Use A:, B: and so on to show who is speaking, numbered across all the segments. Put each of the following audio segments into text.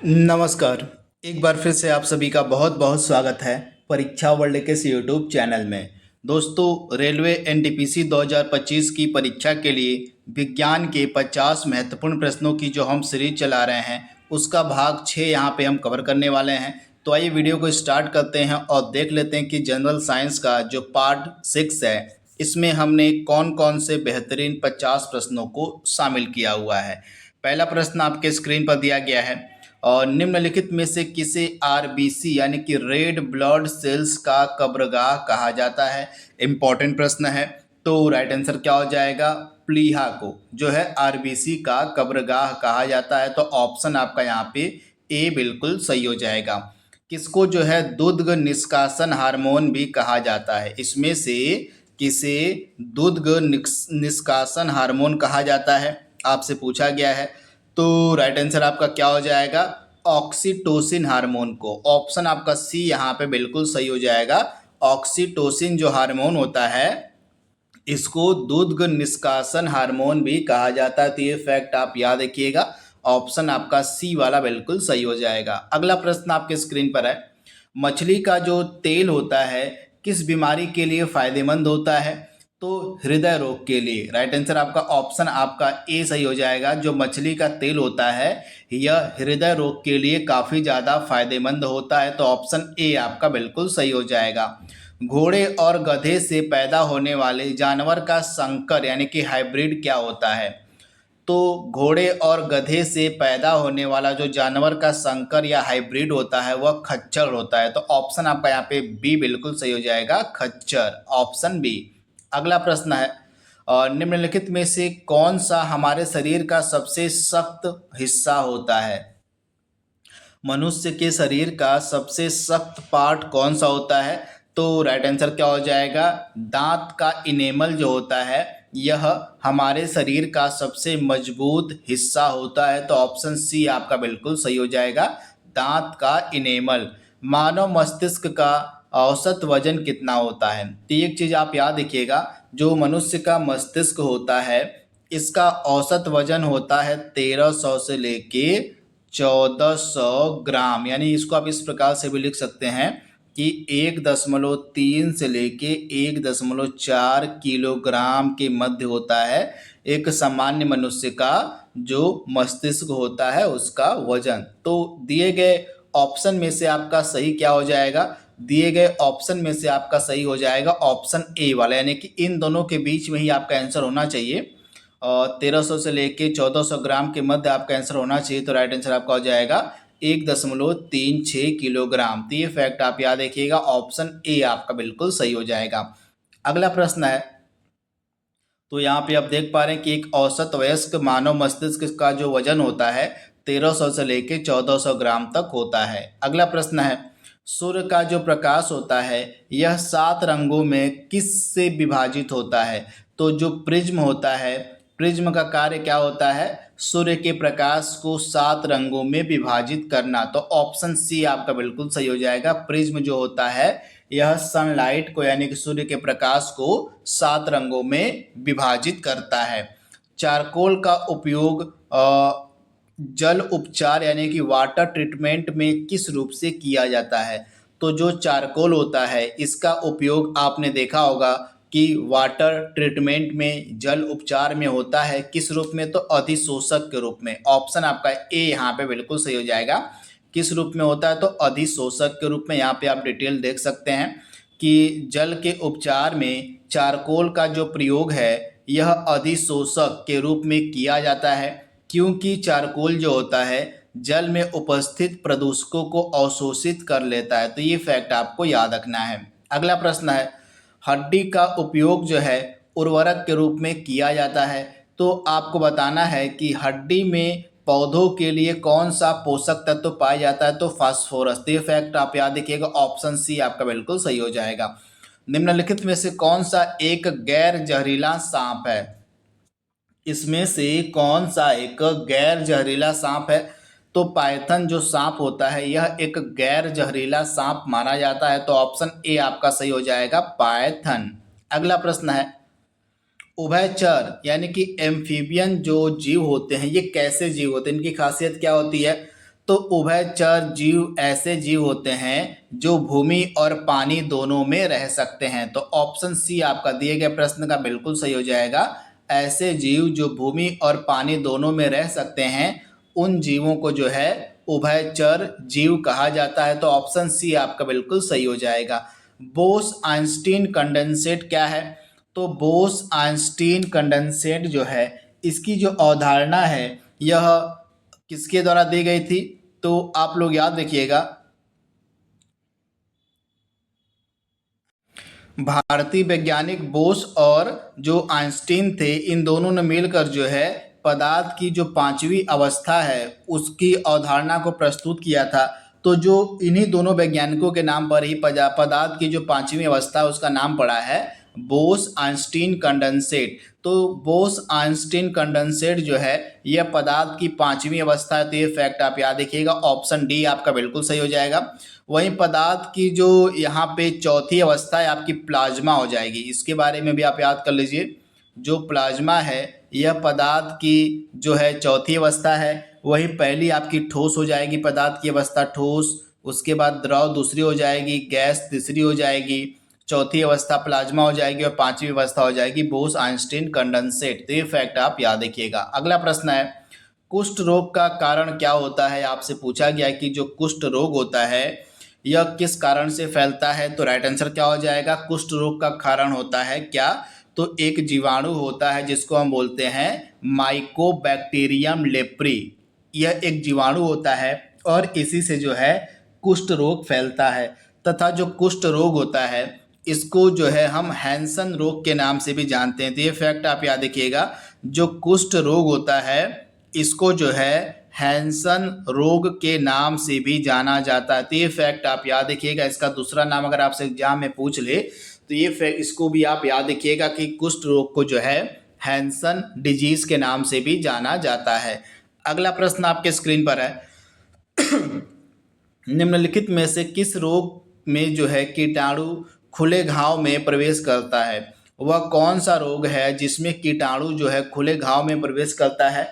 A: नमस्कार। एक बार फिर से आप सभी का बहुत बहुत स्वागत है परीक्षा वर्ल्ड के इस यूट्यूब चैनल में। दोस्तों, रेलवे एनटीपीसी 2025 की परीक्षा के लिए विज्ञान के 50 महत्वपूर्ण प्रश्नों की जो हम सीरीज चला रहे हैं उसका भाग 6 यहाँ पे हम कवर करने वाले हैं। तो आइए वीडियो को स्टार्ट करते हैं और देख लेते हैं कि जनरल साइंस का जो पार्ट 6 है इसमें हमने कौन कौन से बेहतरीन 50 प्रश्नों को शामिल किया हुआ है। पहला प्रश्न आपके स्क्रीन पर दिया गया है और निम्नलिखित में से किसे आरबीसी यानी कि रेड ब्लड सेल्स का कब्रगाह कहा जाता है। इंपॉर्टेंट प्रश्न है। तो राइट आंसर क्या हो जाएगा? प्लीहा को जो है आरबीसी का कब्रगाह कहा जाता है। तो ऑप्शन आपका यहाँ पे ए बिल्कुल सही हो जाएगा। किसको जो है दुग्ध निष्कासन हार्मोन भी कहा जाता है? इसमें से किसे दुग्ध निष्कासन हार्मोन कहा जाता है आपसे पूछा गया है। तो राइट आंसर आपका क्या हो जाएगा? ऑक्सीटोसिन हार्मोन को। ऑप्शन आपका सी यहाँ पे बिल्कुल सही हो जाएगा। ऑक्सीटोसिन जो हार्मोन होता है इसको दुग्ध निष्कासन हार्मोन भी कहा जाता है। तो ये फैक्ट आप याद रखिएगा। ऑप्शन आपका सी वाला बिल्कुल सही हो जाएगा। अगला प्रश्न आपके स्क्रीन पर है। मछली का जो तेल होता है किस बीमारी के लिए फायदेमंद होता है? तो हृदय रोग के लिए। राइट आंसर आपका ऑप्शन आपका ए सही हो जाएगा। जो मछली का तेल होता है यह हृदय रोग के लिए काफ़ी ज़्यादा फायदेमंद होता है। तो ऑप्शन ए आपका बिल्कुल सही हो जाएगा। घोड़े और गधे से पैदा होने वाले जानवर का संकर यानी कि हाइब्रिड क्या होता है? तो घोड़े और गधे से पैदा होने वाला जो जानवर का संकर या हाइब्रिड होता है वह खच्चर होता है। तो ऑप्शन आपका यहाँ पे बी बिल्कुल सही हो जाएगा, खच्चर। Option B. अगला प्रश्न है और निम्नलिखित में से कौन सा हमारे शरीर का सबसे सख्त हिस्सा होता है? मनुष्य के शरीर का सबसे सख्त पार्ट कौन सा होता है? तो राइट आंसर क्या हो जाएगा? दांत का इनेमल जो होता है यह हमारे शरीर का सबसे मजबूत हिस्सा होता है। तो ऑप्शन सी आपका बिल्कुल सही हो जाएगा, दांत का इनेमल। मानव मस्तिष्क का औसत वजन कितना होता है? तो एक चीज आप याद रखिएगा, जो मनुष्य का मस्तिष्क होता है इसका औसत वजन होता है 1300 से लेके 1400 ग्राम। यानी इसको आप इस प्रकार से भी लिख सकते हैं कि 1.3 से लेके 1.4 किलोग्राम के मध्य होता है एक सामान्य मनुष्य का जो मस्तिष्क होता है उसका वजन। तो दिए गए ऑप्शन में से आपका सही क्या हो जाएगा? दिए गए ऑप्शन में से आपका सही हो जाएगा ऑप्शन ए वाला, यानी कि इन दोनों के बीच में ही आपका आंसर होना चाहिए। और 1300 से लेके 1400 ग्राम के मध्य आपका आंसर होना चाहिए। तो राइट आंसर आपका हो जाएगा 1.36 किलोग्राम। तो ये फैक्ट आप याद रखिएगा, ऑप्शन ए आपका बिल्कुल सही हो जाएगा। अगला प्रश्न है। तो यहाँ पे आप देख पा रहे हैं कि एक औसत वयस्क मानव मस्तिष्क का जो वजन होता है 1300 से लेके 1400 ग्राम तक होता है। अगला प्रश्न है। सूर्य का जो प्रकाश होता है यह 7 रंगों में किस से विभाजित होता है? तो जो प्रिज्म होता है, प्रिज्म का कार्य क्या होता है? सूर्य के प्रकाश को 7 रंगों में विभाजित करना। तो ऑप्शन सी आपका बिल्कुल सही हो जाएगा। प्रिज्म जो होता है यह सनलाइट को यानी कि सूर्य के प्रकाश को 7 रंगों में विभाजित करता है। चारकोल का उपयोग जल उपचार यानी कि वाटर ट्रीटमेंट में किस रूप से किया जाता है? तो जो चारकोल होता है इसका उपयोग आपने देखा होगा कि वाटर ट्रीटमेंट में, जल उपचार में होता है। किस रूप में? तो अधिशोषक के रूप में। ऑप्शन आपका ए यहाँ पे बिल्कुल सही हो जाएगा। किस रूप में होता है? तो अधिशोषक के रूप में। यहाँ पे आप डिटेल देख सकते हैं कि जल के उपचार में चारकोल का जो प्रयोग है यह अधिशोषक के रूप में किया जाता है, क्योंकि चारकोल जो होता है जल में उपस्थित प्रदूषकों को अवशोषित कर लेता है। तो ये फैक्ट आपको याद रखना है। अगला प्रश्न है। हड्डी का उपयोग जो है उर्वरक के रूप में किया जाता है। तो आपको बताना है कि हड्डी में पौधों के लिए कौन सा पोषक तत्व पाया जाता है? तो फास्फोरस। तो ये फैक्ट आप याद रखिएगा, ऑप्शन सी आपका बिल्कुल सही हो जाएगा। निम्नलिखित में से कौन सा एक गैर जहरीला सांप है? इसमें से कौन सा एक गैर जहरीला सांप है? तो पाइथन जो सांप होता है यह एक गैर जहरीला सांप माना जाता है। तो ऑप्शन ए आपका सही हो जाएगा, पाइथन। अगला प्रश्न है। उभयचर यानी कि एम्फीबियन जो जीव होते हैं ये कैसे जीव होते हैं, इनकी खासियत क्या होती है? तो उभयचर जीव ऐसे जीव होते हैं जो भूमि और पानी दोनों में रह सकते हैं। तो ऑप्शन सी आपका दिए गए प्रश्न का बिल्कुल सही हो जाएगा। ऐसे जीव जो भूमि और पानी दोनों में रह सकते हैं उन जीवों को जो है उभयचर जीव कहा जाता है। तो ऑप्शन सी आपका बिल्कुल सही हो जाएगा। बोस आइंस्टीन कंडेंसेट क्या है? तो बोस आइंस्टीन कंडेंसेट जो है इसकी जो अवधारणा है यह किसके द्वारा दी गई थी? तो आप लोग याद रखिएगा, भारतीय वैज्ञानिक बोस और जो आइंस्टीन थे इन दोनों ने मिलकर जो है पदार्थ की जो पांचवी अवस्था है उसकी अवधारणा को प्रस्तुत किया था। तो जो इन्हीं दोनों वैज्ञानिकों के नाम पर ही पदार्थ की जो पांचवी अवस्था है उसका नाम पड़ा है बोस आइंस्टीन कंडेंसेट। तो बोस आइंस्टीन कंडेंसेट जो है यह पदार्थ की पांचवी अवस्था है। तो ये फैक्ट आप याद रखिएगा, ऑप्शन डी आपका बिल्कुल सही हो जाएगा। वहीं पदार्थ की जो यहाँ पे चौथी अवस्था है आपकी प्लाज्मा हो जाएगी। इसके बारे में भी आप याद कर लीजिए, जो प्लाज्मा है यह पदार्थ की जो है चौथी अवस्था है। वही पहली आपकी ठोस हो जाएगी, पदार्थ की अवस्था ठोस, उसके बाद द्रव दूसरी हो जाएगी, गैस तीसरी हो जाएगी, चौथी अवस्था प्लाज्मा हो जाएगी और पांचवी अवस्था हो जाएगी बोस आइंस्टीन कंडेंसेट। तो ये फैक्ट आप याद रखिएगा। अगला प्रश्न है, कुष्ठ रोग का कारण क्या होता है? आपसे पूछा गया कि जो कुष्ठ रोग होता है यह किस कारण से फैलता है? तो राइट आंसर क्या हो जाएगा? कुष्ठ रोग का कारण होता है क्या? तो एक जीवाणु होता है जिसको हम बोलते हैं माइकोबैक्टीरियम लेप्री। यह एक जीवाणु होता है और इसी से जो है कुष्ठ रोग फैलता है। तथा जो कुष्ठ रोग होता है इसको जो है हम हैंसन रोग के नाम से भी जानते हैं। तो ये फैक्ट आप याद रखिएगा, जो कुष्ठ रोग होता है इसको जो है हैंसन रोग के नाम से भी जाना जाता है। तो ये फैक्ट आप याद रखिएगा। इसका दूसरा नाम अगर आपसे एग्जाम में पूछ ले तो ये फैक्ट इसको भी आप याद रखिएगा कि कुष्ठ रोग को जो है हैंसन डिजीज के नाम से भी जाना जाता है। अगला प्रश्न आपके स्क्रीन पर है, निम्नलिखित में से किस रोग में जो है कीटाणु खुले घाव में प्रवेश करता है? वह कौन सा रोग है जिसमें कीटाणु जो है खुले घाव में प्रवेश करता है?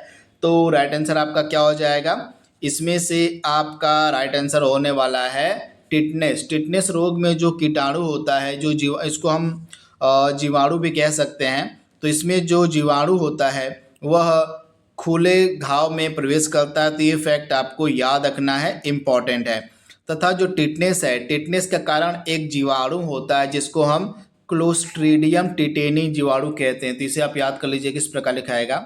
A: तो राइट आंसर आपका क्या हो जाएगा? इसमें से आपका राइट आंसर होने वाला है टिटनेस। टिटनेस रोग में जो कीटाणु होता है, जो इसको हम जीवाणु भी कह सकते हैं। तो इसमें जो जीवाणु होता है वह खुले घाव में प्रवेश करता है। तो ये फैक्ट आपको याद रखना है, इम्पॉर्टेंट है। तथा जो टिटनेस है, टिटनेस का कारण एक जीवाणु होता है जिसको हम क्लोस्ट्रीडियम टिटेनी जीवाणु कहते हैं। तो इसे आप याद कर लीजिए, किस प्रकार लिखाएगा?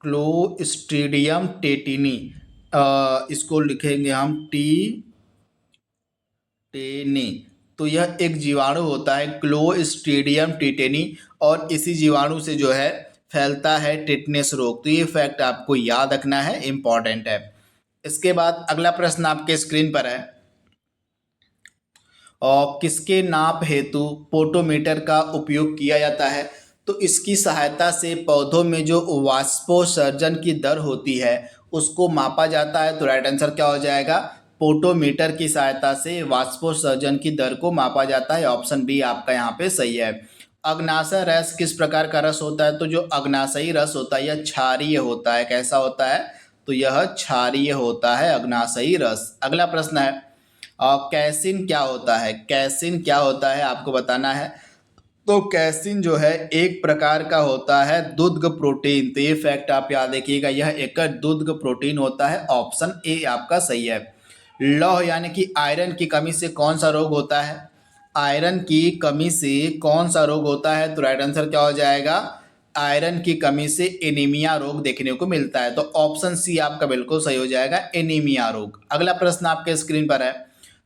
A: क्लोस्ट्रीडियम टेटिनी, इसको लिखेंगे हम टेनी। तो यह एक जीवाणु होता है क्लोस्ट्रीडियम टिटेनी और इसी जीवाणु से जो है फैलता है टिटनेस रोग। तो ये फैक्ट आपको याद रखना है, इम्पॉर्टेंट है। इसके बाद अगला प्रश्न आपके स्क्रीन पर है, और किसके नाप हेतु पोटोमीटर का उपयोग किया जाता है? तो इसकी सहायता से पौधों में जो वाष्पोत्सर्जन की दर होती है उसको मापा जाता है। तो राइट आंसर क्या हो जाएगा? पोटोमीटर की सहायता से वाष्पोत्सर्जन की दर को मापा जाता है। ऑप्शन बी आपका यहाँ पे सही है। अग्नाशय रस किस प्रकार का रस होता है? तो जो अग्नाशयी रस होता है यह क्षारीय होता है। कैसा होता है? तो यह क्षारीय होता है अग्नाशयी रस। अगला प्रश्न है, कैसिन क्या होता है? कैसिन क्या होता है आपको बताना है। तो कैसिन जो है एक प्रकार का होता है दुग्ध प्रोटीन। तो ये फैक्ट आप याद रखिएगा, यह एक दुग्ध प्रोटीन होता है। ऑप्शन ए आपका सही है। लौह यानी कि आयरन की कमी से कौन सा रोग होता है? आयरन की कमी से कौन सा रोग होता है? तो राइट आंसर क्या हो जाएगा? आयरन की कमी से एनीमिया रोग देखने को मिलता है। तो ऑप्शन सी आपका बिल्कुल सही हो जाएगा, एनीमिया रोग। अगला प्रश्न आपके स्क्रीन पर है,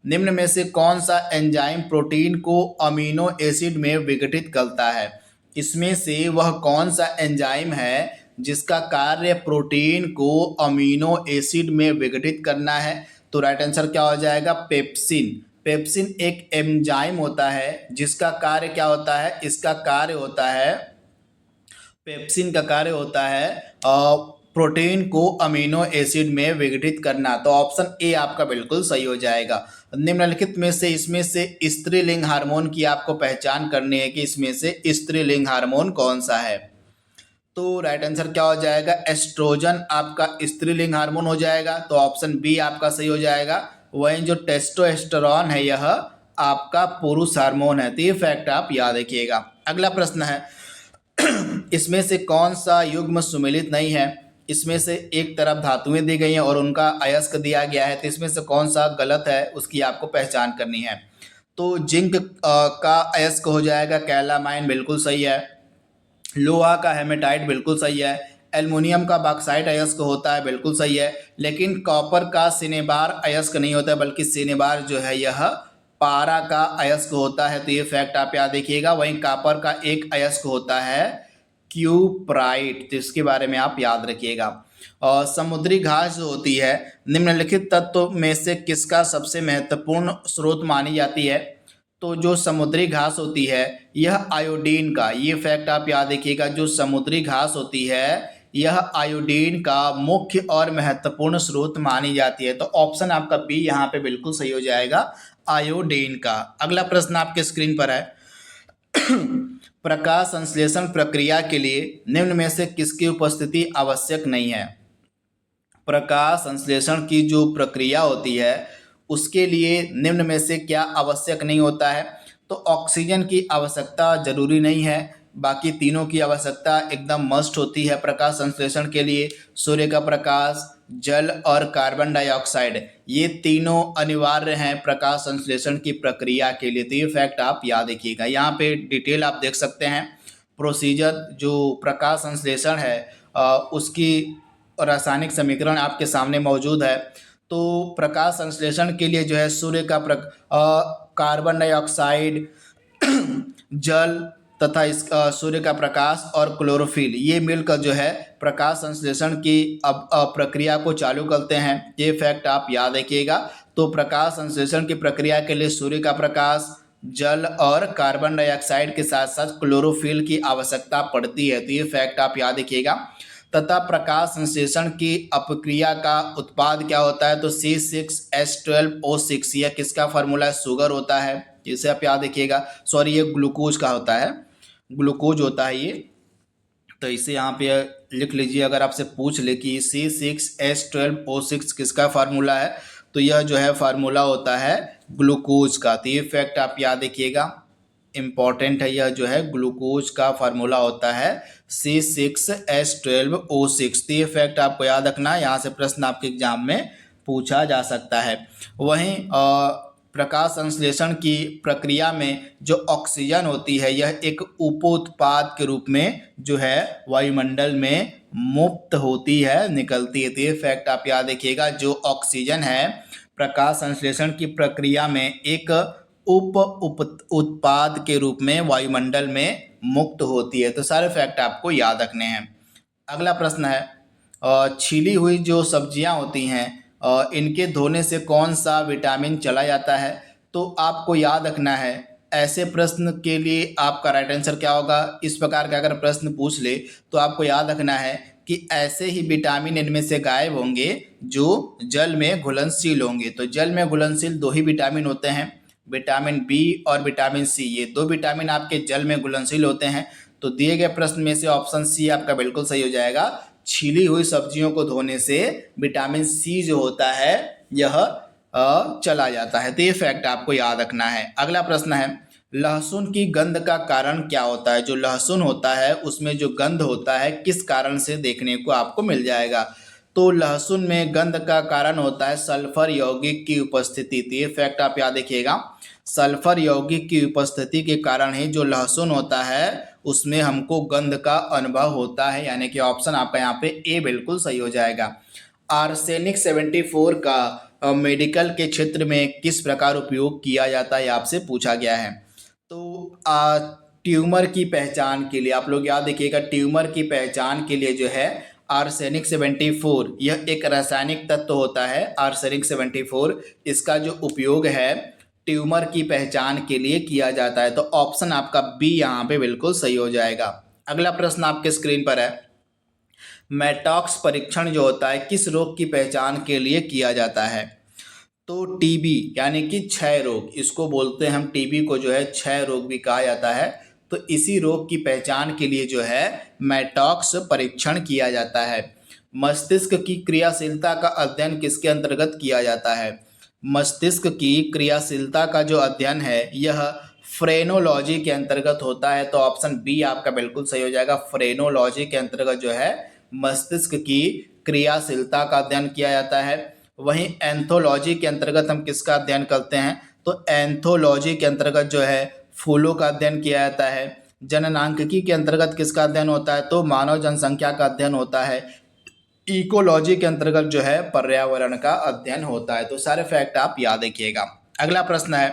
A: निम्न में से कौन सा एंजाइम प्रोटीन को अमीनो एसिड में विघटित करता है? इसमें से वह कौन सा एंजाइम है जिसका कार्य प्रोटीन को अमीनो एसिड में विघटित करना है? तो राइट आंसर क्या हो जाएगा? पेप्सिन। पेप्सिन एक एंजाइम होता है जिसका कार्य क्या होता है? इसका कार्य होता है, पेप्सिन का कार्य होता है प्रोटीन को अमीनो एसिड में विघटित करना। तो ऑप्शन ए आपका बिल्कुल सही हो जाएगा। निम्नलिखित में से इसमें से स्त्रीलिंग हार्मोन की आपको पहचान करनी है कि इसमें से स्त्रीलिंग हार्मोन कौन सा है। तो राइट आंसर क्या हो जाएगा, एस्ट्रोजन आपका स्त्रीलिंग हार्मोन हो जाएगा, तो ऑप्शन बी आपका सही हो जाएगा। वहीं जो टेस्टोस्टेरोन है यह आपका पुरुष हार्मोन है। तो ये फैक्ट आप याद रखिएगा। अगला प्रश्न है इसमें से कौन सा युग्म सुमेलित नहीं है। इसमें से एक तरफ धातुएं दी गई हैं और उनका अयस्क दिया गया है, तो इसमें से कौन सा गलत है उसकी आपको पहचान करनी है। तो जिंक का अयस्क हो जाएगा कैलामाइन, बिल्कुल सही है। लोहा का हेमेटाइट बिल्कुल सही है। एल्युमिनियम का बॉक्साइट अयस्क होता है, बिल्कुल सही है। लेकिन कॉपर का सिनेबार अयस्क नहीं होता, बल्कि सिनेबार जो है यह पारा का अयस्क होता है। तो ये फैक्ट आप याद रखिएगा। वहीं कॉपर का एक अयस्क होता है क्यूप्राइट, तो इसके बारे में आप याद रखिएगा। और समुद्री घास जो होती है निम्नलिखित तत्व में से किसका सबसे महत्वपूर्ण स्रोत मानी जाती है। तो जो समुद्री घास होती है यह आयोडीन का, ये फैक्ट आप याद रखिएगा, जो समुद्री घास होती है यह आयोडीन का मुख्य और महत्वपूर्ण स्रोत मानी जाती है। तो ऑप्शन आपका बी यहाँ पे बिल्कुल सही हो जाएगा, आयोडीन का। अगला प्रश्न आपके स्क्रीन पर है प्रकाश संश्लेषण प्रक्रिया के लिए निम्न में से किसकी उपस्थिति आवश्यक नहीं है। प्रकाश संश्लेषण की जो प्रक्रिया होती है उसके लिए निम्न में से क्या आवश्यक नहीं होता है। तो ऑक्सीजन की आवश्यकता जरूरी नहीं है, बाकी तीनों की आवश्यकता एकदम मस्ट होती है प्रकाश संश्लेषण के लिए। सूर्य का प्रकाश, जल और कार्बन डाइऑक्साइड, ये तीनों अनिवार्य हैं प्रकाश संश्लेषण की प्रक्रिया के लिए। तो ये फैक्ट आप याद रखिएगा। यहाँ पे डिटेल आप देख सकते हैं। प्रोसीजर जो प्रकाश संश्लेषण है उसकी रासायनिक समीकरण आपके सामने मौजूद है। तो प्रकाश संश्लेषण के लिए जो है सूर्य का कार्बन डाइऑक्साइड जल तथा इस सूर्य का प्रकाश और क्लोरोफिल, ये मिलकर जो है प्रकाश संश्लेषण की अब प्रक्रिया को चालू करते हैं। ये फैक्ट आप याद रखिएगा। तो प्रकाश संश्लेषण की प्रक्रिया के लिए सूर्य का प्रकाश, जल और कार्बन डाइऑक्साइड के साथ साथ क्लोरोफिल की आवश्यकता पड़ती है। तो ये फैक्ट आप याद रखिएगा। तथा प्रकाश संश्लेषण की अपक्रिया का उत्पाद क्या होता है। तो C6H12O6, यह किसका फार्मूला है, शुगर होता है, इसे आप याद रखिएगा। सॉरी, ये ग्लूकोज का होता है, ग्लूकोज होता है ये। तो इसे यहाँ पे लिख लीजिए। अगर आपसे पूछ ले कि C6H12O6 किसका फार्मूला है, तो यह जो है फार्मूला होता है ग्लूकोज का। तो ये फैक्ट आप याद रखिएगा, इम्पॉर्टेंट है। यह जो है ग्लूकोज का फार्मूला होता है C6H12O6। तो ये फैक्ट आपको याद रखना है, यहाँ से प्रश्न आपके एग्जाम में पूछा जा सकता है। वहीं प्रकाश संश्लेषण की प्रक्रिया में जो ऑक्सीजन होती है यह एक उपोत्पाद के रूप में जो है वायुमंडल में मुक्त होती है, निकलती है। तो ये फैक्ट आप याद रखिएगा। जो ऑक्सीजन है प्रकाश संश्लेषण की प्रक्रिया में एक उप उत्पाद के रूप में वायुमंडल में मुक्त होती है। तो सारे फैक्ट आपको याद रखने हैं। अगला प्रश्न है छीली हुई जो सब्जियां होती हैं इनके धोने से कौन सा विटामिन चला जाता है। तो आपको याद रखना है, ऐसे प्रश्न के लिए आपका राइट आंसर क्या होगा। इस प्रकार का अगर प्रश्न पूछ ले तो आपको याद रखना है कि ऐसे ही विटामिन इनमें से गायब होंगे जो जल में घुलनशील होंगे। तो जल में घुलनशील दो ही विटामिन होते हैं, विटामिन बी और विटामिन सी। ये दो विटामिन आपके जल में घुलनशील होते हैं। तो दिए गए प्रश्न में से ऑप्शन सी आपका बिल्कुल सही हो जाएगा। छीली हुई सब्जियों को धोने से विटामिन सी जो होता है यह चला जाता है। तो ये फैक्ट आपको याद रखना है। अगला प्रश्न है लहसुन की गंध का कारण क्या होता है। जो लहसुन होता है उसमें जो गंध होता है किस कारण से देखने को आपको मिल जाएगा। तो लहसुन में गंध का कारण होता है सल्फर यौगिक की उपस्थिति। तो ये फैक्ट आप याद रखिएगा। सल्फर यौगिक की उपस्थिति के कारण ही जो लहसुन होता है उसमें हमको गंध का अनुभव होता है, यानी कि ऑप्शन आपका यहाँ पे ए बिल्कुल सही हो जाएगा। आर्सेनिक 74 का मेडिकल के क्षेत्र में किस प्रकार उपयोग किया जाता है आपसे पूछा गया है। तो ट्यूमर की पहचान के लिए आप लोग याद रखिएगा, ट्यूमर की पहचान के लिए जो है आर्सेनिक 74 यह एक रासायनिक तत्व होता है। आर्सेनिक 74 इसका जो उपयोग है ट्यूमर की पहचान के लिए किया जाता है। तो ऑप्शन आपका बी यहाँ पे बिल्कुल सही हो जाएगा। अगला प्रश्न आपके स्क्रीन पर है मैटॉक्स परीक्षण जो होता है किस रोग की पहचान के लिए किया जाता है। तो टीबी यानी कि क्षय रोग, इसको बोलते हैं हम, टीबी को जो है क्षय रोग भी कहा जाता है। तो इसी रोग की पहचान के लिए जो है मैटॉक्स परीक्षण किया जाता है। मस्तिष्क की क्रियाशीलता का अध्ययन किसके अंतर्गत किया जाता है? मस्तिष्क की क्रियाशीलता का जो अध्ययन है यह फ्रेनोलॉजी के अंतर्गत होता है। तो ऑप्शन बी आपका बिल्कुल सही हो जाएगा। फ्रेनोलॉजी के अंतर्गत जो है मस्तिष्क की क्रियाशीलता का अध्ययन किया जाता है। वहीं एंथोलॉजी के अंतर्गत हम किसका अध्ययन करते हैं? तो एंथोलॉजी के अंतर्गत जो है फूलों का अध्ययन किया जाता है। जननांकिकी के अंतर्गत किसका अध्ययन होता है? तो मानव जनसंख्या का अध्ययन होता है। इकोलॉजी के अंतर्गत जो है पर्यावरण का अध्ययन होता है। तो सारे फैक्ट आप याद रखिएगा। अगला प्रश्न है,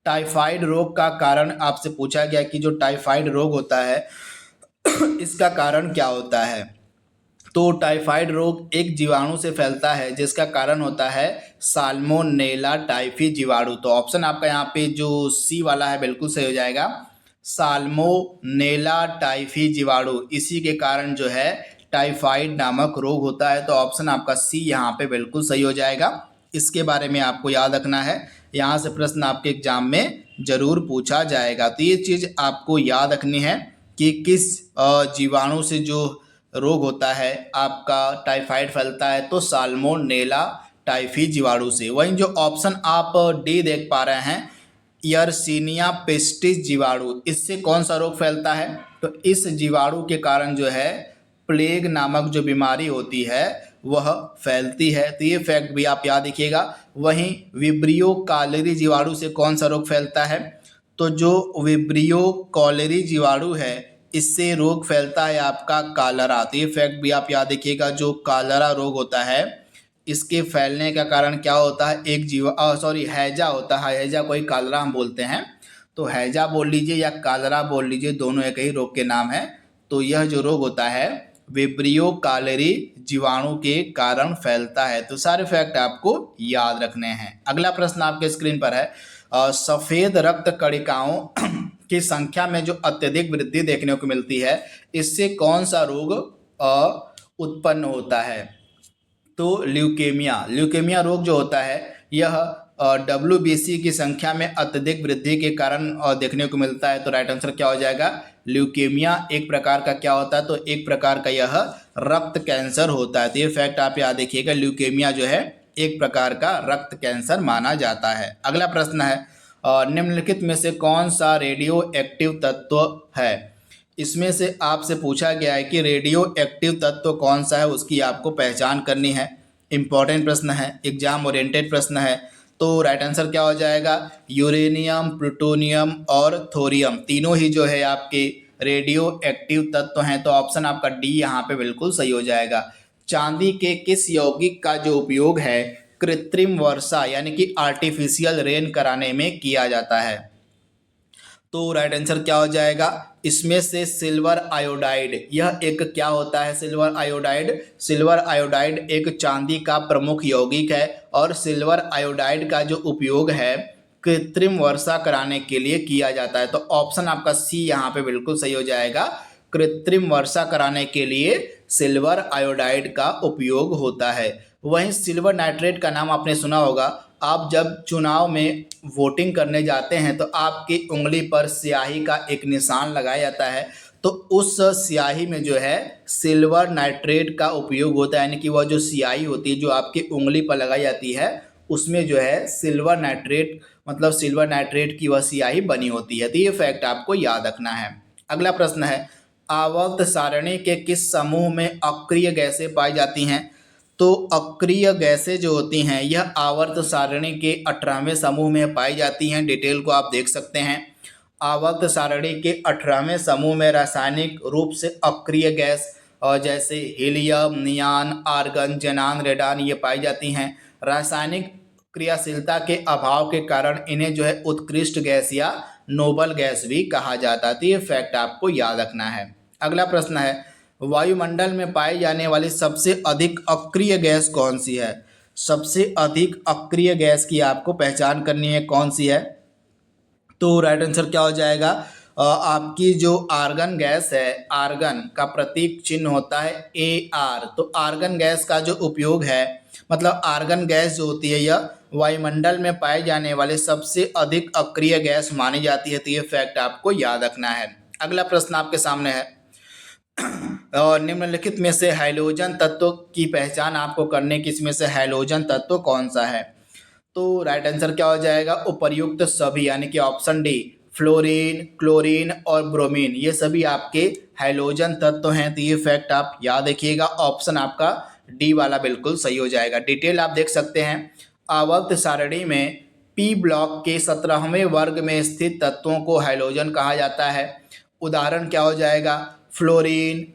A: टाइफाइड रोग का कारण आपसे पूछा गया कि जो टाइफाइड रोग होता है इसका कारण क्या होता है? तो टाइफाइड रोग एक जीवाणु से फैलता है जिसका कारण होता है साल्मोनेला टाइफी जीवाणु। तो ऑप्शन आपका यहाँ पे जो सी वाला है बिल्कुल सही हो जाएगा। साल्मोनेला टाइफी जीवाणु, इसी के कारण जो है टाइफाइड नामक रोग होता है। तो ऑप्शन आपका सी यहाँ पे बिल्कुल सही हो जाएगा। इसके बारे में आपको याद रखना है, यहाँ से प्रश्न आपके एग्जाम में जरूर पूछा जाएगा। तो ये चीज़ आपको याद रखनी है कि किस जीवाणु से जो रोग होता है आपका टाइफाइड फैलता है, तो साल्मोनेला टाइफी जीवाणु से। वहीं जो ऑप्शन आप डी देख पा रहे हैं यर्सीनिया पेस्टिस जीवाणु, इससे कौन सा रोग फैलता है? तो इस जीवाणु के कारण जो है प्लेग नामक जो बीमारी होती है वह फैलती है। तो ये फैक्ट भी आप याद रखिएगा। वहीं विब्रियो कॉलेरी जीवाणु से कौन सा रोग फैलता है? तो जो विब्रियो कॉलेरी जीवाणु है इससे रोग फैलता है आपका कालरा। तो ये फैक्ट भी आप याद रखिएगा। जो कालरा रोग होता है इसके फैलने का कारण क्या होता है? एक हैजा होता है। हैजा कोई कालरा हम बोलते हैं, तो हैजा बोल लीजिए या कालरा बोल लीजिए, दोनों एक ही रोग के नाम है। तो यह जो रोग होता है विब्रियो कॉलेरी जीवाणु के कारण फैलता है। तो सारे फैक्ट आपको याद रखने हैं। अगला प्रश्न आपके स्क्रीन पर है, सफेद रक्त कणिकाओं की संख्या में जो अत्यधिक वृद्धि देखने को मिलती है इससे कौन सा रोग उत्पन्न होता है? तो ल्यूकेमिया रोग जो होता है यह WBC की संख्या में अत्यधिक वृद्धि के कारण देखने को मिलता है। तो राइट आंसर क्या हो जाएगा? ल्यूकेमिया एक प्रकार का क्या होता है? तो एक प्रकार का यह रक्त कैंसर होता है। तो ये फैक्ट आप याद रखिएगा, ल्यूकेमिया जो है एक प्रकार का रक्त कैंसर माना जाता है। अगला प्रश्न है, निम्नलिखित में से कौन सा रेडियो एक्टिव तत्व है? इसमें से आपसे पूछा गया है कि रेडियो एक्टिव तत्व कौन सा है, उसकी आपको पहचान करनी है। इंपॉर्टेंट प्रश्न है, एग्जाम ओरिएंटेड प्रश्न है। तो राइट आंसर क्या हो जाएगा? यूरेनियम, प्लूटोनियम और थोरियम, तीनों ही जो है आपके रेडियो एक्टिव तत्व हैं। तो ऑप्शन आपका डी यहाँ पे बिल्कुल सही हो जाएगा। चांदी के किस यौगिक का जो उपयोग है कृत्रिम वर्षा यानी कि आर्टिफिशियल रेन कराने में किया जाता है? तो राइट आंसर क्या हो जाएगा? इसमें से सिल्वर आयोडाइड, यह एक क्या होता है? सिल्वर आयोडाइड एक चांदी का प्रमुख यौगिक है और सिल्वर आयोडाइड का जो उपयोग है कृत्रिम वर्षा कराने के लिए किया जाता है। तो ऑप्शन आपका सी यहाँ पे बिल्कुल सही हो जाएगा। कृत्रिम वर्षा कराने के लिए सिल्वर आयोडाइड का उपयोग होता है। वहीं सिल्वर नाइट्रेट का नाम आपने सुना होगा। आप जब चुनाव में वोटिंग करने जाते हैं तो आपकी उंगली पर स्याही का एक निशान लगाया जाता है, तो उस स्याही में जो है सिल्वर नाइट्रेट का उपयोग होता है। यानी कि वह जो स्याही होती है जो आपकी उंगली पर लगाई जाती है उसमें जो है सिल्वर नाइट्रेट की वह स्याही बनी होती है। तो ये फैक्ट आपको याद रखना है। अगला प्रश्न है, आवर्त सारणी के किस समूह में अक्रिय गैसें पाई जाती हैं? तो अक्रिय गैसें जो होती हैं यह आवर्त सारणी के 18वें समूह में पाई जाती हैं। डिटेल को आप देख सकते हैं। आवर्त सारणी के 18वें समूह में रासायनिक रूप से अक्रिय गैस और जैसे हीलियम, नियान, आर्गन, जेनान, रेडान ये पाई जाती हैं। रासायनिक क्रियाशीलता के अभाव के कारण इन्हें जो है उत्कृष्ट गैस या नोबल गैस भी कहा जाता है। तो ये फैक्ट आपको याद रखना है। अगला प्रश्न है, वायुमंडल में पाई जाने वाली सबसे अधिक अक्रिय गैस कौन सी है? सबसे अधिक अक्रिय गैस की आपको पहचान करनी है, कौन सी है? तो राइट आंसर क्या हो जाएगा? आपकी जो आर्गन गैस है, आर्गन का प्रतीक चिन्ह होता है AR। तो आर्गन गैस का जो उपयोग है, मतलब आर्गन गैस जो होती है यह वायुमंडल में पाए जाने वाले सबसे अधिक अक्रिय गैस मानी जाती है। तो ये फैक्ट आपको याद रखना है। अगला प्रश्न आपके सामने है, और निम्नलिखित में से हैलोजन तत्व की पहचान आपको करने की, इसमें से हैलोजन तत्व कौन सा है? तो राइट आंसर क्या हो जाएगा? उपर्युक्त सभी, यानी कि ऑप्शन डी, फ्लोरीन, क्लोरीन और ब्रोमीन, ये सभी आपके हैलोजन तत्व हैं। तो ये फैक्ट आप याद रखिएगा, ऑप्शन आपका डी वाला बिल्कुल सही हो जाएगा। डिटेल आप देख सकते हैं। आवर्त सारणी में पी ब्लॉक के 17वें वर्ग में स्थित तत्वों को हैलोजन कहा जाता है। उदाहरण क्या हो जाएगा? फ्लोरीन,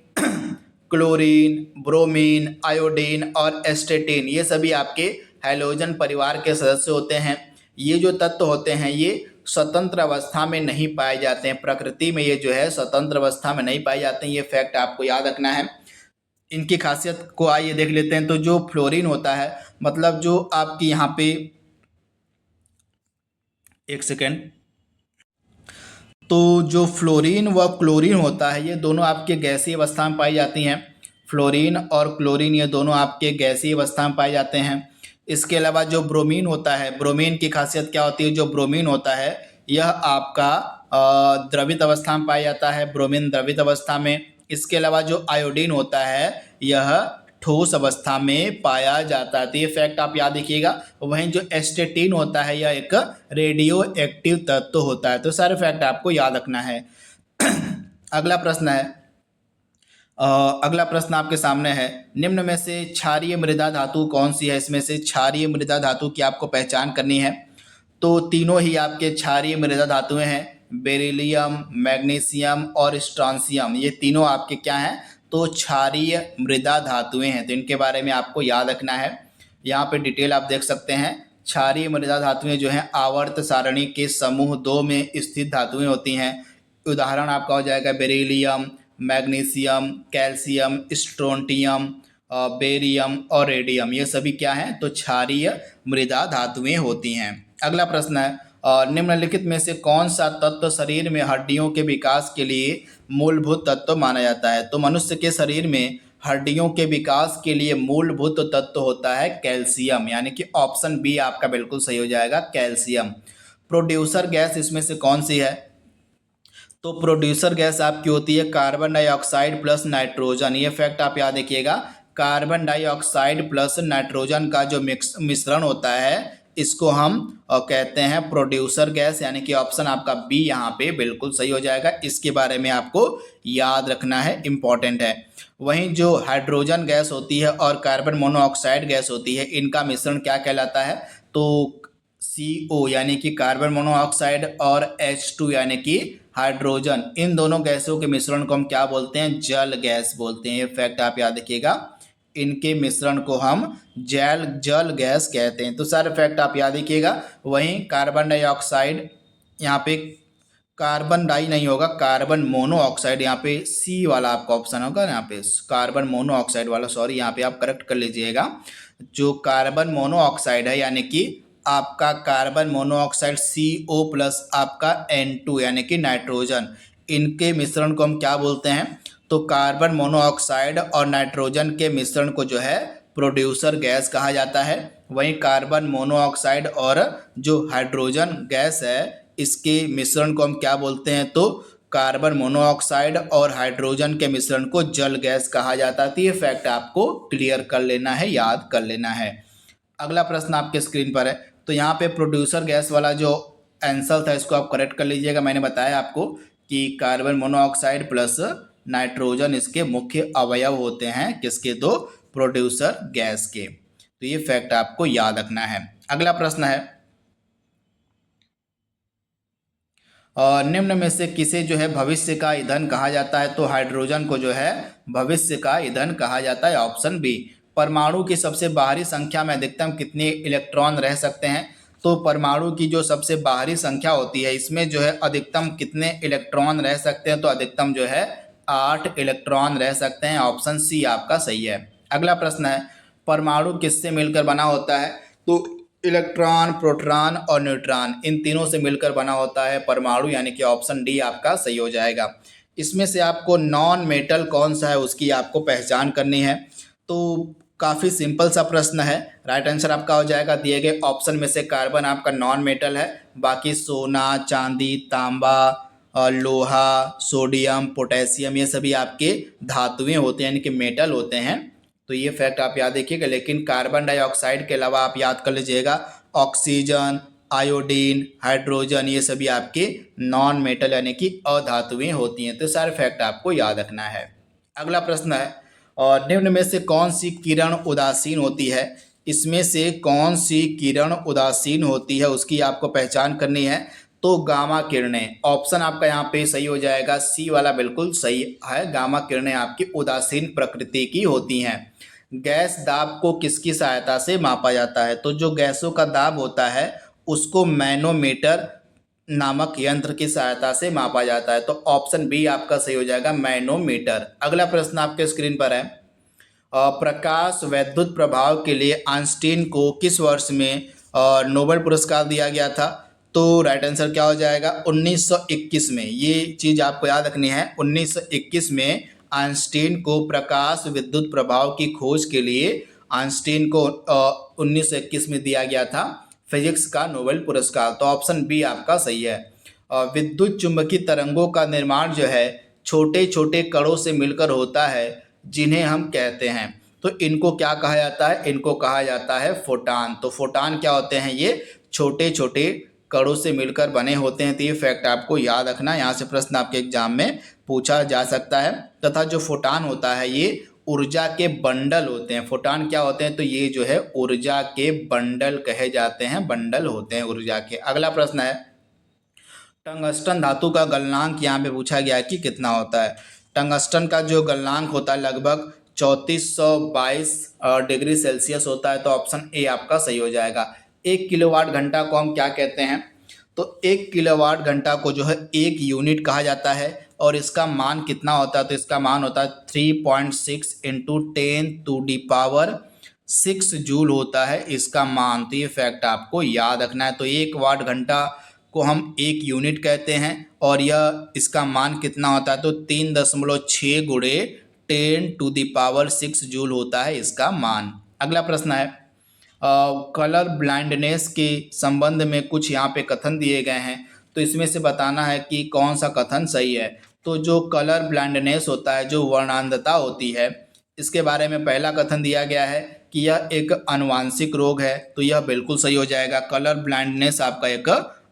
A: क्लोरीन, ब्रोमीन, आयोडीन और एस्टेटिन, ये सभी आपके हैलोजन परिवार के सदस्य होते हैं। ये जो तत्व होते हैं ये स्वतंत्र अवस्था में नहीं पाए जाते हैं, प्रकृति में ये जो है स्वतंत्र अवस्था में नहीं पाए जाते हैं। ये फैक्ट आपको याद रखना है। इनकी खासियत को आइए देख लेते हैं। तो जो फ्लोरीन होता है, मतलब जो आपकी यहाँ पे, एक सेकेंड, तो जो फ्लोरीन व क्लोरीन होता है ये दोनों आपके गैसीय अवस्था में पाई जाती हैं। फ्लोरीन और क्लोरीन ये दोनों आपके गैसीय अवस्था में पाए जाते हैं। इसके अलावा जो ब्रोमीन होता है, ब्रोमीन की खासियत क्या होती है? जो ब्रोमीन होता है यह आपका द्रवित अवस्था में पाया जाता है, ब्रोमीन द्रवित अवस्था में। इसके अलावा जो आयोडीन होता है यह ठोस अवस्था में पाया जाता है। तो ये फैक्ट आप याद रखिएगा। वहीं जो एस्टेटिन होता है यह एक रेडियो एक्टिव तत्व होता है। तो सारे फैक्ट आपको याद रखना है। अगला प्रश्न है, अगला प्रश्न आपके सामने है, निम्न में से क्षारीय मृदा धातु कौन सी है? इसमें से क्षारीय मृदा धातु की आपको पहचान करनी है। तो तीनों ही आपके क्षारीय मृदा धातुएं हैं, बेरिलियम, मैग्नीशियम और स्ट्रॉन्शियम, ये तीनों आपके क्या हैं? तो क्षारीय मृदा धातुएं हैं। तो इनके बारे में आपको याद रखना है। यहाँ पे डिटेल आप देख सकते हैं। क्षारीय मृदा धातुएं जो हैं आवर्त सारणी के समूह 2 में स्थित धातुएं होती हैं। उदाहरण आपका हो जाएगा beryllium, magnesium, calcium, strontium, barium और रेडियम, ये सभी क्या हैं? तो क्षारीय मृदा धातुएं होती हैं। अगला प्रश्न है, निम्नलिखित में से कौन सा तत्व शरीर में हड्डियों के विकास के लिए मूलभूत तत्व माना जाता है? तो मनुष्य के शरीर में हड्डियों के विकास के लिए मूलभूत तत्व होता है कैल्शियम, यानी कि ऑप्शन बी आपका बिल्कुल सही हो जाएगा, कैल्शियम। प्रोड्यूसर गैस इसमें से कौन सी है? तो प्रोड्यूसर गैस आपकी होती है कार्बन डाइऑक्साइड प्लस नाइट्रोजन। ये फैक्ट आप याद रखिएगा। कार्बन डाइऑक्साइड प्लस नाइट्रोजन का जो मिश्रण होता है इसको हम कहते हैं प्रोड्यूसर गैस, यानी कि ऑप्शन आपका बी यहाँ पे बिल्कुल सही हो जाएगा। इसके बारे में आपको याद रखना है, इम्पॉर्टेंट है। वहीं जो हाइड्रोजन गैस होती है और कार्बन मोनोऑक्साइड गैस होती है, इनका मिश्रण क्या कहलाता है? तो CO यानी कि कार्बन मोनोऑक्साइड और H2 यानी कि हाइड्रोजन, इन दोनों गैसों के मिश्रण को हम क्या बोलते हैं? जल गैस बोलते हैं। ये फैक्ट आप याद रखिएगा। इनके मिश्रण को हम जल गैस कहते हैं। तो सारे फैक्ट आप याद रखिएगा। वहीं कार्बन डाइऑक्साइड, यहाँ पे कार्बन डाई नहीं होगा, कार्बन मोनोऑक्साइड, यहाँ पे सी वाला आपका ऑप्शन होगा, यहाँ पे कार्बन मोनोऑक्साइड वाला, सॉरी, यहाँ पे आप करेक्ट कर लीजिएगा। जो कार्बन मोनोऑक्साइड है यानी कि आपका कार्बन मोनोऑक्साइड CO प्लस आपका N2 यानी कि नाइट्रोजन, इनके मिश्रण को हम क्या बोलते हैं? तो कार्बन मोनोऑक्साइड और नाइट्रोजन के मिश्रण को जो है प्रोड्यूसर गैस कहा जाता है। वहीं कार्बन मोनोऑक्साइड और जो हाइड्रोजन गैस है इसके मिश्रण को हम क्या बोलते हैं? तो कार्बन मोनोऑक्साइड और हाइड्रोजन के मिश्रण को जल गैस कहा जाता है। तो ये फैक्ट आपको क्लियर कर लेना है, याद कर लेना है। अगला प्रश्न आपके स्क्रीन पर है। तो यहाँ पे प्रोड्यूसर गैस वाला जो आंसर था इसको आप करेक्ट कर लीजिएगा। मैंने बताया आपको कि कार्बन मोनोऑक्साइड प्लस नाइट्रोजन इसके मुख्य अवयव होते हैं, किसके? तो प्रोड्यूसर गैस के। तो ये फैक्ट आपको याद रखना है। अगला प्रश्न है, और निम्न में से किसे जो है भविष्य का ईंधन कहा जाता है? तो हाइड्रोजन को जो है भविष्य का ईंधन कहा जाता है, ऑप्शन बी। परमाणु की सबसे बाहरी संख्या में अधिकतम कितने इलेक्ट्रॉन रह सकते हैं? तो परमाणु की जो सबसे बाहरी संख्या होती है इसमें जो है अधिकतम कितने इलेक्ट्रॉन रह सकते हैं? तो अधिकतम जो है 8 इलेक्ट्रॉन रह सकते हैं, ऑप्शन सी आपका सही है। अगला प्रश्न है, परमाणु किससे मिलकर बना होता है? तो इलेक्ट्रॉन, प्रोटॉन और न्यूट्रॉन, इन तीनों से मिलकर बना होता है परमाणु, यानी कि ऑप्शन डी आपका सही हो जाएगा। इसमें से आपको नॉन मेटल कौन सा है उसकी आपको पहचान करनी है। तो काफ़ी सिंपल सा प्रश्न है। राइट आंसर आपका हो जाएगा दिए गए ऑप्शन में से कार्बन आपका नॉन मेटल है। बाकी सोना, चांदी, तांबा, लोहा, सोडियम, पोटेशियम, ये सभी आपके धातुएं होते हैं यानी कि मेटल होते हैं। तो ये फैक्ट आप याद रखिएगा। लेकिन कार्बन डाइऑक्साइड के अलावा आप याद कर लीजिएगा ऑक्सीजन, आयोडीन, हाइड्रोजन, ये सभी आपके नॉन मेटल यानी कि अधातुएं होती हैं। तो सारे फैक्ट आपको याद रखना है। अगला प्रश्न है, और निम्न में से कौन सी किरण उदासीन होती है? इसमें से कौन सी किरण उदासीन होती है उसकी आपको पहचान करनी है। तो गामा किरणें, ऑप्शन आपका यहाँ पे सही हो जाएगा, सी वाला बिल्कुल सही है। गामा किरणें आपकी उदासीन प्रकृति की होती हैं। गैस दाब को किसकी सहायता से मापा जाता है? तो जो गैसों का दाब होता है उसको मैनोमीटर नामक यंत्र की सहायता से मापा जाता है। तो ऑप्शन बी आपका सही हो जाएगा, मैनोमीटर। अगला प्रश्न आपके स्क्रीन पर है, प्रकाश वैद्युत प्रभाव के लिए आइंस्टीन को किस वर्ष में नोबेल पुरस्कार दिया गया था? तो राइट आंसर क्या हो जाएगा, 1921 में। ये चीज आपको याद रखनी है, 1921 में आइंस्टीन को प्रकाश विद्युत प्रभाव की खोज के लिए आइंस्टीन को 1921 में दिया गया था फिजिक्स का नोबेल पुरस्कार। तो ऑप्शन बी आपका सही है। विद्युत चुंबकीय तरंगों का निर्माण जो है छोटे छोटे कणों से मिलकर होता है, जिन्हें हम कहते हैं। तो इनको क्या कहा जाता है? इनको कहा जाता है फोटान। तो फोटान क्या होते हैं? ये छोटे छोटे कणों से मिलकर बने होते हैं। तो ये फैक्ट आपको याद रखना, यहाँ से प्रश्न आपके एग्जाम में पूछा जा सकता है। तथा जो फोटान होता है ये ऊर्जा के बंडल होते हैं। फोटान क्या होते हैं? तो ये जो है ऊर्जा के बंडल कहे जाते हैं, बंडल होते हैं ऊर्जा के। अगला प्रश्न है, टंगस्टन धातु का गलनांक यहाँ पे पूछा गया है कि कितना होता है। टंगस्टन का जो गलनांक होता है लगभग 3422 डिग्री सेल्सियस होता है। तो ऑप्शन ए आपका सही हो जाएगा। 1 किलोवाट घंटा को हम क्या कहते हैं? तो 1 किलोवाट घंटा को जो है 1 यूनिट कहा जाता है। और इसका मान कितना होता है? तो इसका मान होता है 3.6 इंटू 10⁻6 जूल होता है इसका मान। तो ये फैक्ट आपको याद रखना है। तो 1 वाट घंटा को हम 1 यूनिट कहते हैं और यह इसका मान कितना होता है? तो 3.6 गुणे 10⁻6 जूल होता है इसका मान। अगला प्रश्न है, कलर ब्लाइंडनेस के संबंध में कुछ यहाँ पे कथन दिए गए हैं। तो इसमें से बताना है कि कौन सा कथन सही है। तो जो कलर ब्लाइंडनेस होता है, जो वर्णांधता होती है, इसके बारे में पहला कथन दिया गया है कि यह एक आनुवांशिक रोग है। तो यह बिल्कुल सही हो जाएगा। कलर ब्लाइंडनेस आपका एक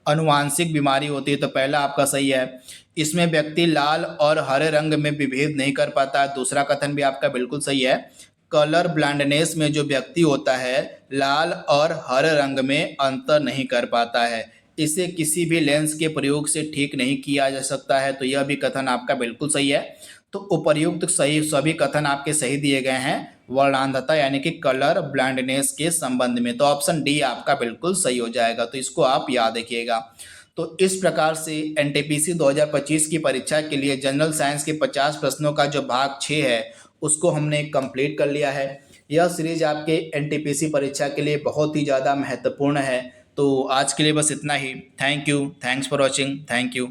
A: आनुवांशिक बीमारी होती है। तो पहला आपका सही है। इसमें व्यक्ति लाल और हरे रंग में विभेद नहीं कर पाता है। दूसरा कथन भी आपका बिल्कुल सही है। कलर ब्लाइंडनेस में जो व्यक्ति होता है लाल और हरे रंग में अंतर नहीं कर पाता है। इसे किसी भी लेंस के प्रयोग से ठीक नहीं किया जा सकता है। तो यह भी कथन आपका बिल्कुल सही है। तो उपर्युक्त सही सभी कथन आपके सही दिए गए हैं वर्णांधता यानी कि कलर ब्लाइंडनेस के संबंध में। तो ऑप्शन डी आपका बिल्कुल सही हो जाएगा। तो इसको आप याद रखिएगा। तो इस प्रकार से एनटीपीसी 2025 की परीक्षा के लिए जनरल साइंस के 50 प्रश्नों का जो भाग 6 है उसको हमने कंप्लीट कर लिया है। यह सीरीज आपके एनटीपीसी परीक्षा के लिए बहुत ही ज़्यादा महत्वपूर्ण है। तो आज के लिए बस इतना ही। Thank you, thanks for watching, thank you.